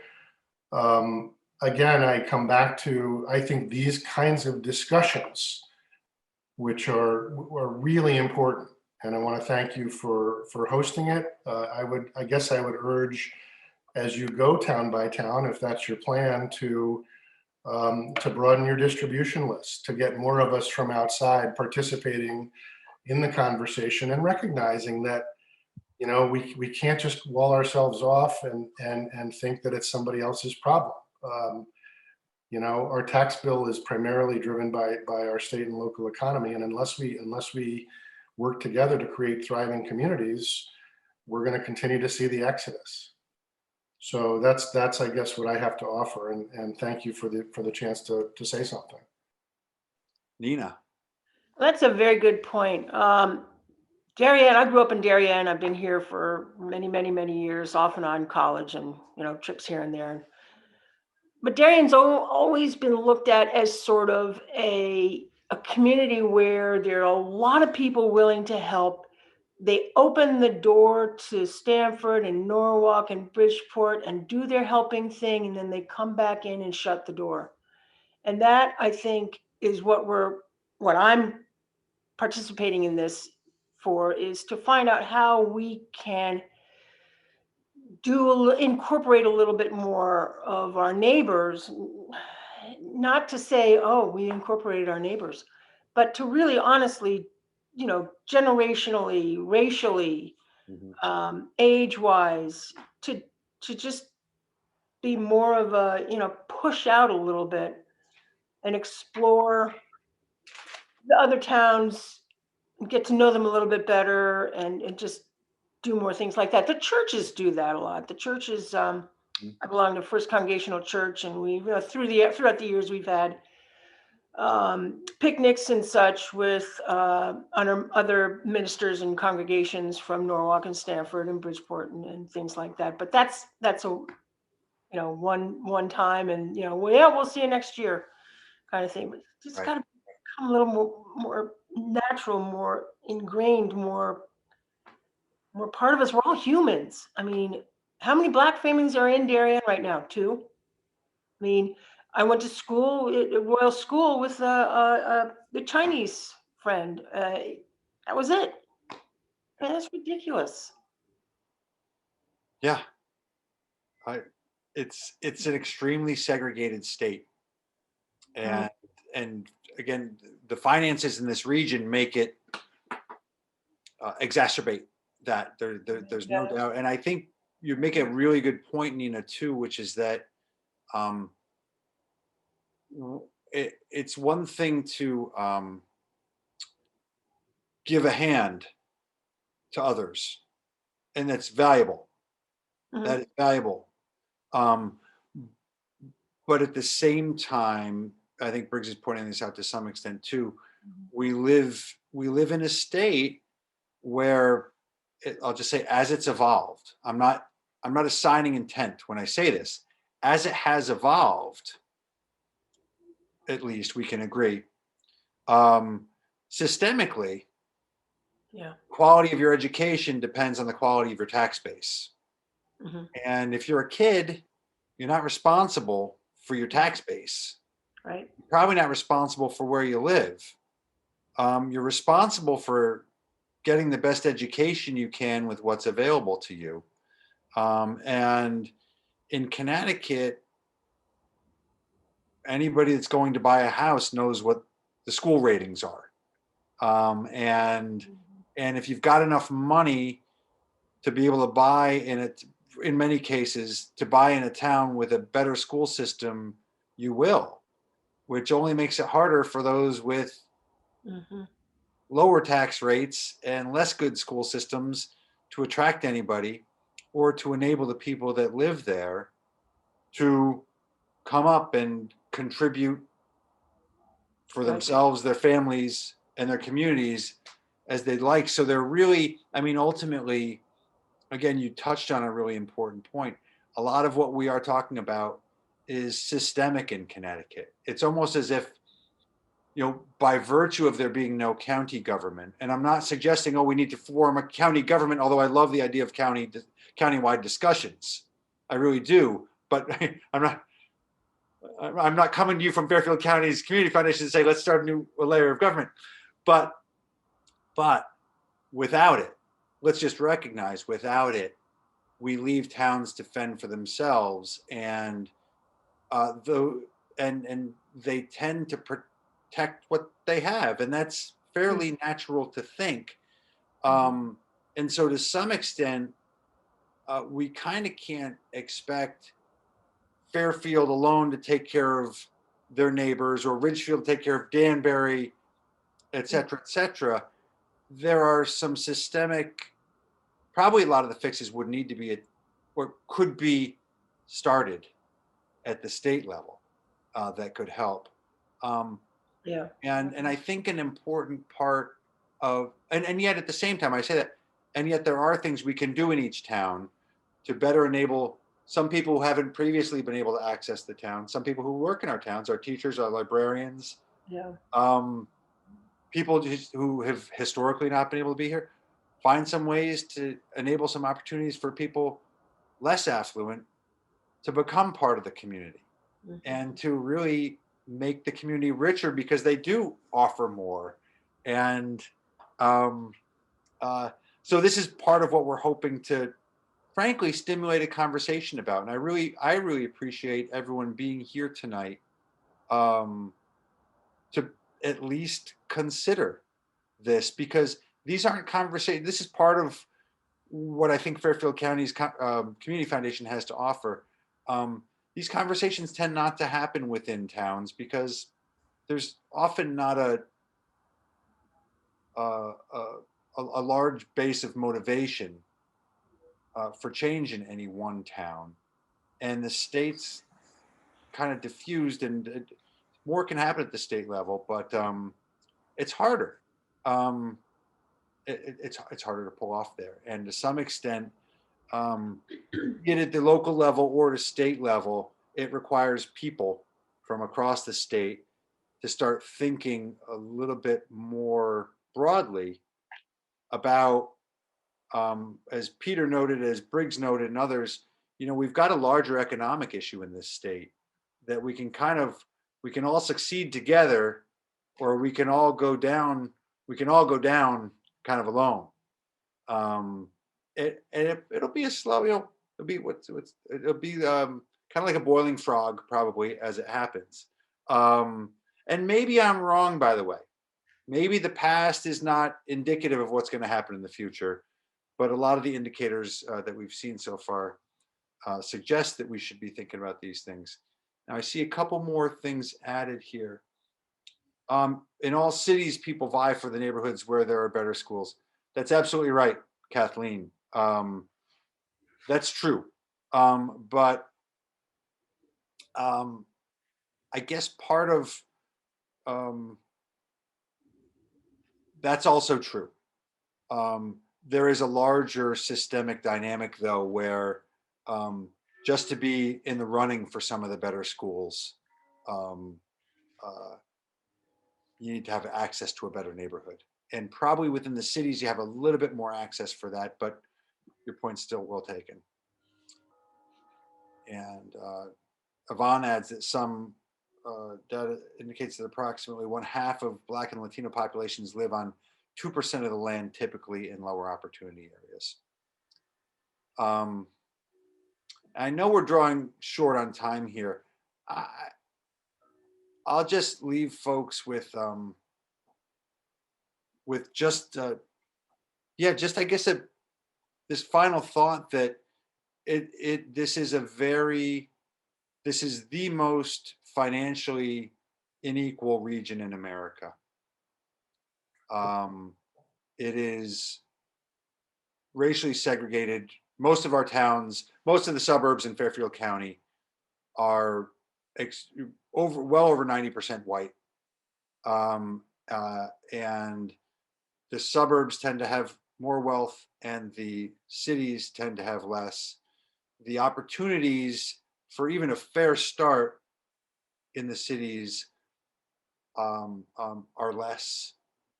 again, I come back to, I think these kinds of discussions, which are really important, and I want to thank you for hosting it. I guess I would urge, as you go town by town, if that's your plan, to broaden your distribution list, to get more of us from outside participating in the conversation, and recognizing that we can't just wall ourselves off and think that it's somebody else's problem. Our tax bill is primarily driven by our state and local economy, and unless we work together to create thriving communities, we're going to continue to see the exodus. So that's I guess what I have to offer, and thank you for the chance to say something. Nina. That's a very good point. Darien, I grew up in Darien. I've been here for many, many, many years, off and on college and, trips here and there. But Darien's always been looked at as sort of a community where there are a lot of people willing to help. They open the door to Stanford and Norwalk and Bridgeport and do their helping thing, and then they come back in and shut the door. And that, I think, is what I'm participating in this for, is to find out how we can incorporate a little bit more of our neighbors, not to say, oh, we incorporated our neighbors, but to really honestly, generationally, racially, age-wise, to just be more of a, push out a little bit and explore the other towns, get to know them a little bit better, and just do more things like that. The churches do that a lot. The churches, I belong to First Congregational Church, and we, throughout the years, we've had picnics and such with other ministers and congregations from Norwalk and Stanford and Bridgeport and things like that. But that's a one time, and we'll see you next year kind of thing. But it's got to become a little more natural, more ingrained, more part of us. We're all humans. I mean, how many Black families are in Darien right now? 2. I mean, I went to school, Royal School, with the Chinese friend. That was it. Man, that's ridiculous. Yeah. It's an extremely segregated state. And again, the finances in this region make it exacerbate that. There's no doubt. And I think you make a really good point, Nina, too, which is that it's one thing to give a hand to others, and that's valuable. That is valuable. But at the same time, I think Briggs is pointing this out to some extent too. We live in a state where I'll just say, as it's evolved, I'm not assigning intent when I say this. As it has evolved, at least we can agree, systemically, quality of your education depends on the quality of your tax base. And if you're a kid, you're not responsible for your tax base. Right. You're probably not responsible for where you live. You're responsible for getting the best education you can with what's available to you. And in Connecticut, anybody that's going to buy a house knows what the school ratings are. And if you've got enough money to be able to buy in many cases, to buy in a town with a better school system, you will, which only makes it harder for those with lower tax rates and less good school systems to attract anybody, or to enable the people that live there to come up and contribute for themselves, their families, and their communities as they'd like. So they're really, I mean, ultimately, again, you touched on a really important point. A lot of what we are talking about is systemic in Connecticut. It's almost as if, by virtue of there being no county government, and I'm not suggesting, we need to form a county government, although I love the idea of countywide discussions. I really do, but I'm not coming to you from Fairfield County's Community Foundation to say, let's start a layer of government. But without it, let's just recognize, without it, we leave towns to fend for themselves, and they tend to protect what they have, and that's fairly natural to think. And so, to some extent, we kind of can't expect Fairfield alone to take care of their neighbors, or Ridgefield to take care of Danbury, et cetera, et cetera. There are some systemic, probably a lot of the fixes would need to be, or could be started at the state level that could help. Yeah. And I think an important part of, and yet at the same time, I say that, and yet there are things we can do in each town to better enable some people who haven't previously been able to access the town, some people who work in our towns, our teachers, our librarians, Yeah. people who have historically not been able to be here, find some ways to enable some opportunities for people less affluent to become part of the community and to really make the community richer because they do offer more. And so this is part of what we're hoping to, frankly, stimulate a conversation about. And I really appreciate everyone being here tonight to at least consider this, because these aren't conversations. This is part of what I think Fairfield County's Community Foundation has to offer. These conversations tend not to happen within towns because there's often not a large base of motivation for change in any one town, and the state's kind of diffused, and more can happen at the state level, but it's harder. It's harder to pull off there, and to some extent, get at the local level or to state level, it requires people from across the state to start thinking a little bit more broadly about, as Peter noted, as Briggs noted, and others, we've got a larger economic issue in this state that we can all succeed together, or we can all go down kind of alone. It'll be a slow, it'll be it'll be kind of like a boiling frog probably as it happens. And maybe I'm wrong, by the way. Maybe the past is not indicative of what's going to happen in the future, but a lot of the indicators that we've seen so far suggest that we should be thinking about these things. Now I see a couple more things added here. In all cities, people vie for the neighborhoods where there are better schools. That's absolutely right, Kathleen. That's true. But I guess part of that's also true. There is a larger systemic dynamic, though, where just to be in the running for some of the better schools, you need to have access to a better neighborhood. And probably within the cities, you have a little bit more access for that, but your point's still well taken. And Yvonne adds that some data indicates that approximately 1/2 of Black and Latino populations live on 2% of the land, typically in lower opportunity areas. I know we're drawing short on time here. I'll just leave folks with just I guess this final thought that this is the most financially unequal region in America. It is racially segregated. Most of our towns, most of the suburbs in Fairfield County are well over 90% white. And the suburbs tend to have more wealth and the cities tend to have less. The opportunities for even a fair start in the cities are less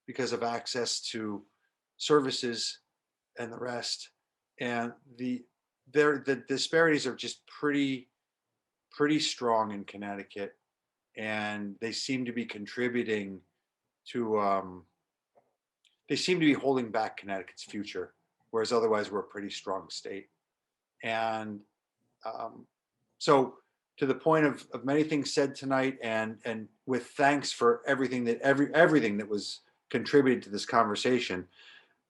because of access to services and the rest. And the disparities are just pretty strong in Connecticut, and they seem to be contributing to they seem to be holding back Connecticut's future, whereas otherwise we're a pretty strong state. And so, to the point of many things said tonight, and with thanks for everything that was contributed to this conversation,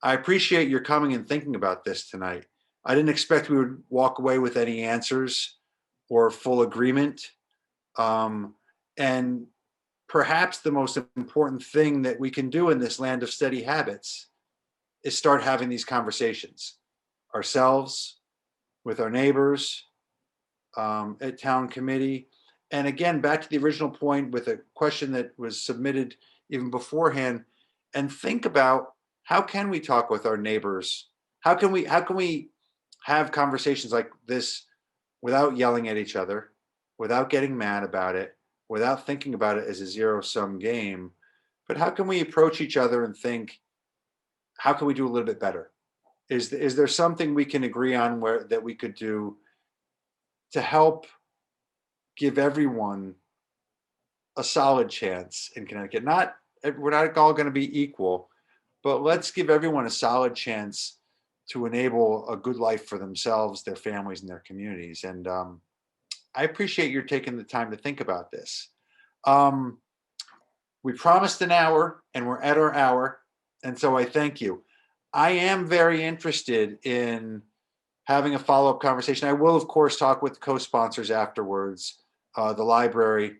I appreciate your coming and thinking about this tonight. I didn't expect we would walk away with any answers or full agreement. And perhaps the most important thing that we can do in this land of steady habits is start having these conversations ourselves, with our neighbors, at town committee, And again, back to the original point with a question that was submitted even beforehand, and think about how can we talk with our neighbors? How can we have conversations like this without yelling at each other, without getting mad about it, without thinking about it as a zero-sum game? But how can we approach each other and think, how can we do a little bit better? Is there something we can agree on that we could do to help give everyone a solid chance in Connecticut? We're not all going to be equal, but let's give everyone a solid chance to enable a good life for themselves, their families, and their communities. And I appreciate your taking the time to think about this. We promised an hour, and we're at our hour, and so I thank you. I am very interested in having a follow-up conversation. I will, of course, talk with co-sponsors afterwards, the library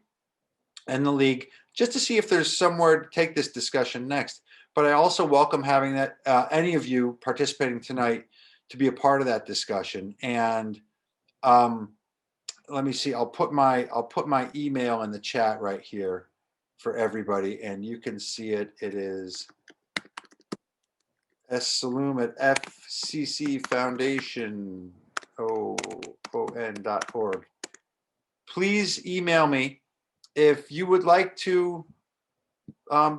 and the league, just to see if there's somewhere to take this discussion next. But I also welcome having that any of you participating tonight to be a part of that discussion. And let me see. I'll put my email in the chat right here for everybody, and you can see it. It is saloom@fccfoundation.org. Please email me if you would like to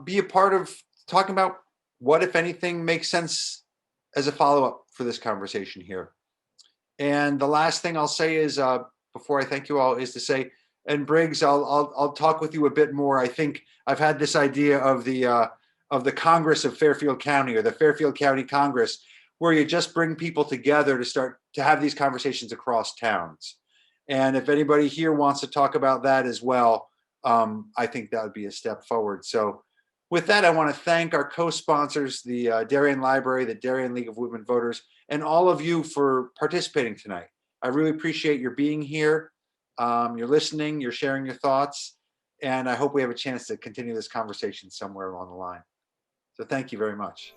be a part of talking about what, if anything, makes sense as a follow-up for this conversation here. And the last thing I'll say is, before I thank you all, is to say, and Briggs, I'll talk with you a bit more. I think I've had this idea of the Congress of Fairfield County, or the Fairfield County Congress, where you just bring people together to start to have these conversations across towns. And if anybody here wants to talk about that as well, I think that would be a step forward. So with that, I want to thank our co-sponsors, the Darien Library, the Darien League of Women Voters, and all of you for participating tonight. I really appreciate your being here. You're listening, you're sharing your thoughts, and I hope we have a chance to continue this conversation somewhere along the line. So thank you very much.